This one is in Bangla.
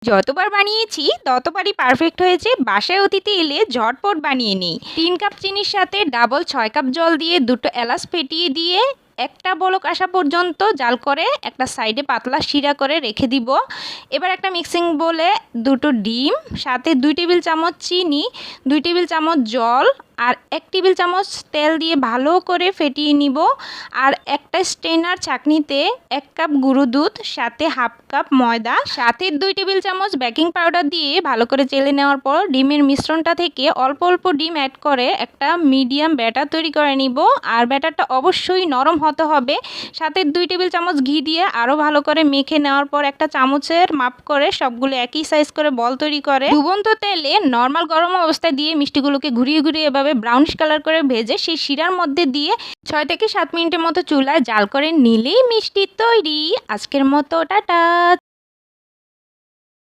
যতবার বানিয়েছি ততবারই পারফেক্ট হয়েছে। বাসায় অতিথি এলে ঝটপট বানিয়ে নিই। 3 কাপ চিনির সাথে ডাবল 6 কাপ জল দিয়ে দুটো এলাচ ফেটিয়ে দিয়ে একটা বলক আসা পর্যন্ত জাল করে একটা সাইডে পাতলা শিরা করে রেখে দিব। এবার একটা মিক্সিং বলে দুটো ডিম, সাথে 2 টেবিল চামচ চিনি, 2 টেবিল চামচ জল আর 1 টেবিল চামচ তেল দিয়ে ভালো করে ফেটিয়ে নিব। আর একটা স্ট্রেনার ছাঁকনিতে 1 কাপ গুঁড়ো দুধ, সাথে হাফ কাপ ময়দা, সাথে 2 টেবিল চামচ বেকিং পাউডার দিয়ে ভালো করে চেলে নেওয়ার পর ডিমের মিশ্রণটা থেকে অল্প অল্প ডিম অ্যাড করে একটা মিডিয়াম ব্যাটার তৈরি করে নিব। আর ব্যাটারটা অবশ্যই নরম হতে হবে। সাথে 2 টেবিল চামচ ঘি দিয়ে আরও ভালো করে মেখে নেওয়ার পর একটা চামচের মাপ করে সবগুলো একই সাইজ করে বল তৈরি করে ডুবন্ত তেলে নর্মাল গরম অবস্থায় দিয়ে মিষ্টিগুলোকে ঘুরিয়ে ঘুরিয়ে এভাবে ব্রাউনিশ কালার করে ভেজে সেই শিরার মধ্যে দিয়ে 6 থেকে 7 মিনিটের মতো চুলায় জাল করে নিলেই মিষ্টি তৈরি। আজকের মতো টাটা।